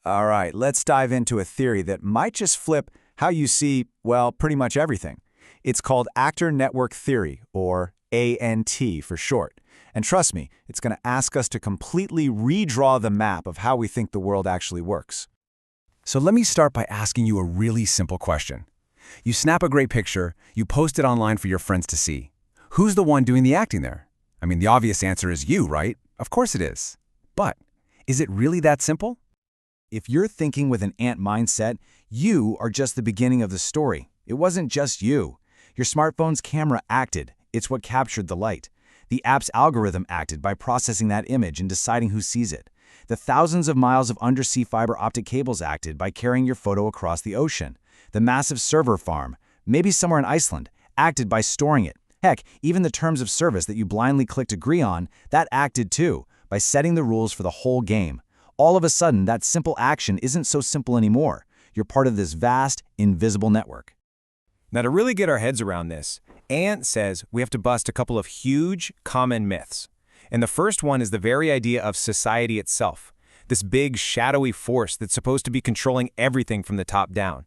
All right, let's dive into a theory that might just flip how you see, well, pretty much everything. It's called actor network theory, or ANT for short. And trust me, it's going to ask us to completely redraw the map of how we think the world actually works. So let me start by asking you a really simple question. You snap a great picture, you post it online for your friends to see. Who's the one doing the acting there? I mean, the obvious answer is you, right? Of course it is. But is it really that simple? If you're thinking with an ant mindset, you are just the beginning of the story. It wasn't just you. Your smartphone's camera acted. It's what captured the light. The app's algorithm acted by processing that image and deciding who sees it. The thousands of miles of undersea fiber optic cables acted by carrying your photo across the ocean. The massive server farm, maybe somewhere in Iceland, acted by storing it. Heck, even the terms of service that you blindly clicked agree on, that acted too, by setting the rules for the whole game. All of a sudden, that simple action isn't so simple anymore. You're part of this vast, invisible network. Now, to really get our heads around this, Ant says we have to bust a couple of huge, common myths. And the first one is the very idea of society itself, this big, shadowy force that's supposed to be controlling everything from the top down.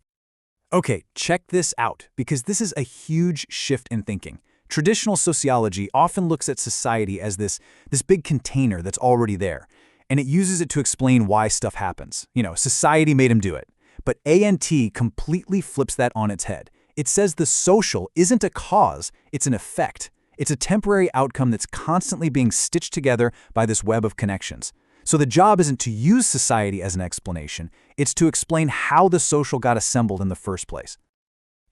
Okay, check this out, because this is a huge shift in thinking. Traditional sociology often looks at society as this big container that's already there, and it uses it to explain why stuff happens. Society made him do it. But ANT completely flips that on its head. It says the social isn't a cause, it's an effect. It's a temporary outcome that's constantly being stitched together by this web of connections. So the job isn't to use society as an explanation, it's to explain how the social got assembled in the first place.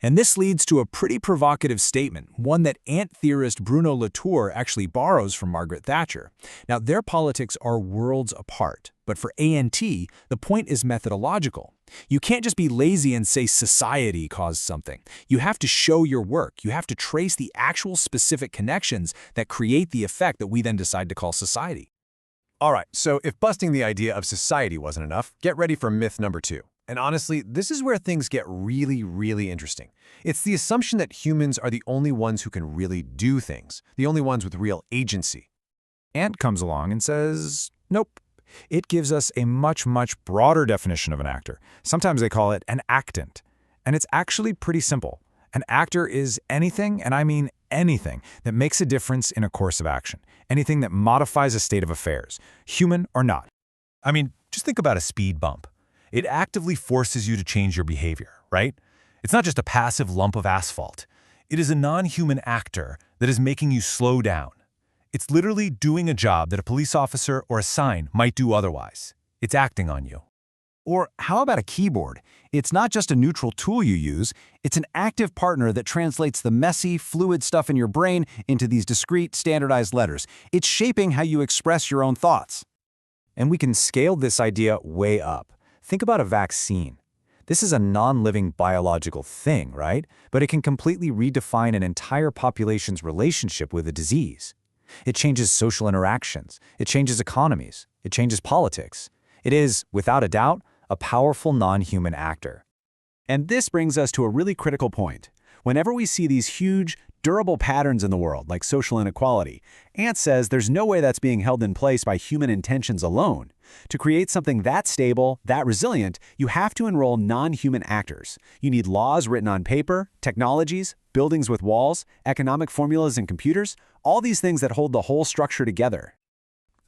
And this leads to a pretty provocative statement, one that ant theorist Bruno Latour actually borrows from Margaret Thatcher. Now, their politics are worlds apart, but for ANT, the point is methodological. You can't just be lazy and say society caused something. You have to show your work. You have to trace the actual specific connections that create the effect that we then decide to call society. All right, so if busting the idea of society wasn't enough, get ready for myth number 2. And honestly, this is where things get really, really interesting. It's the assumption that humans are the only ones who can really do things, the only ones with real agency. Ant comes along and says, nope. It gives us a much, much broader definition of an actor. Sometimes they call it an actant. And it's actually pretty simple. An actor is anything, and I mean anything, that makes a difference in a course of action. Anything that modifies a state of affairs, human or not. I mean, just think about a speed bump. It actively forces you to change your behavior, right? It's not just a passive lump of asphalt. It is a non-human actor that is making you slow down. It's literally doing a job that a police officer or a sign might do otherwise. It's acting on you. Or how about a keyboard? It's not just a neutral tool you use, it's an active partner that translates the messy, fluid stuff in your brain into these discrete, standardized letters. It's shaping how you express your own thoughts. And we can scale this idea way up. Think about a vaccine. This is a non-living biological thing, right? But it can completely redefine an entire population's relationship with a disease. It changes social interactions. It changes economies. It changes politics. It is, without a doubt, a powerful non-human actor. And this brings us to a really critical point. Whenever we see these huge, durable patterns in the world, like social inequality, Ant says there's no way that's being held in place by human intentions alone. To create something that stable, that resilient, you have to enroll non-human actors. You need laws written on paper, technologies, buildings with walls, economic formulas and computers, all these things that hold the whole structure together.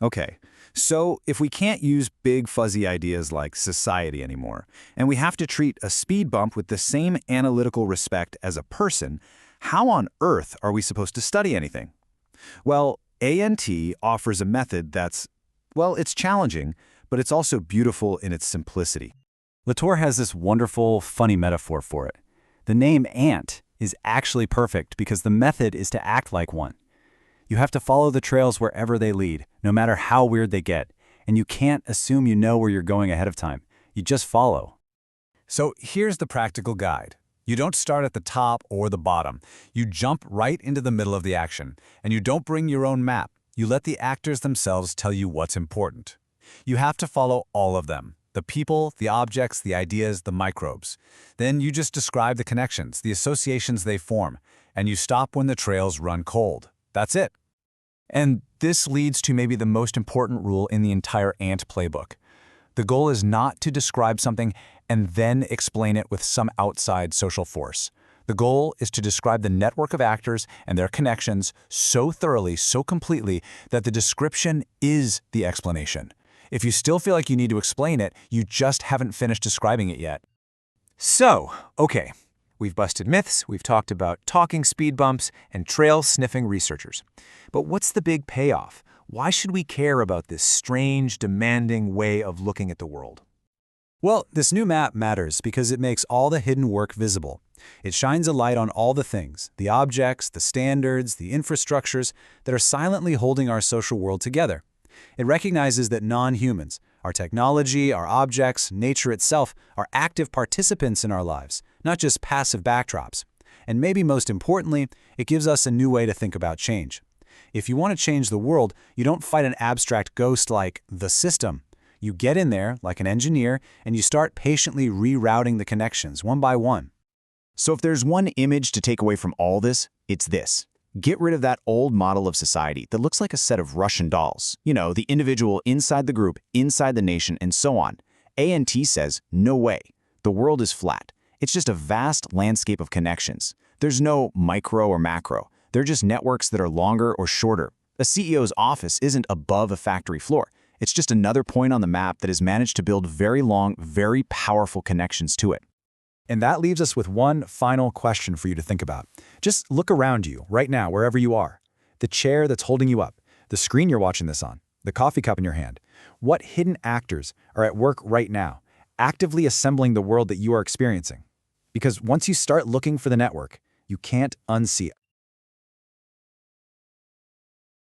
Okay, so if we can't use big fuzzy ideas like society anymore, and we have to treat a speed bump with the same analytical respect as a person, how on earth are we supposed to study anything? Well, ANT offers a method that's, well, it's challenging, but it's also beautiful in its simplicity. Latour has this wonderful, funny metaphor for it. The name ant is actually perfect because the method is to act like one. You have to follow the trails wherever they lead, no matter how weird they get, and you can't assume you know where you're going ahead of time. You just follow. So here's the practical guide. You don't start at the top or the bottom. You jump right into the middle of the action, and you don't bring your own map. You let the actors themselves tell you what's important. You have to follow all of them. The people, the objects, the ideas, the microbes. Then you just describe the connections, the associations they form, and you stop when the trails run cold. That's it. And this leads to maybe the most important rule in the entire ANT playbook. The goal is not to describe something and then explain it with some outside social force. The goal is to describe the network of actors and their connections so thoroughly, so completely, that the description is the explanation. If you still feel like you need to explain it, you just haven't finished describing it yet. So, okay, we've busted myths, we've talked about talking speed bumps, and trail-sniffing researchers. But what's the big payoff? Why should we care about this strange, demanding way of looking at the world? Well, this new map matters because it makes all the hidden work visible. It shines a light on all the things, the objects, the standards, the infrastructures that are silently holding our social world together. It recognizes that non-humans, our technology, our objects, nature itself, are active participants in our lives, not just passive backdrops. And maybe most importantly, it gives us a new way to think about change. If you want to change the world, you don't fight an abstract ghost like the system. You get in there, like an engineer, and you start patiently rerouting the connections one by one. So if there's one image to take away from all this, it's this. Get rid of that old model of society that looks like a set of Russian dolls. You know, the individual inside the group, inside the nation, and so on. ANT says, no way. The world is flat. It's just a vast landscape of connections. There's no micro or macro. They're just networks that are longer or shorter. A CEO's office isn't above a factory floor. It's just another point on the map that has managed to build very long, very powerful connections to it. And that leaves us with one final question for you to think about. Just look around you right now, wherever you are. The chair that's holding you up, the screen you're watching this on, the coffee cup in your hand. What hidden actors are at work right now, actively assembling the world that you are experiencing? Because once you start looking for the network, you can't unsee it.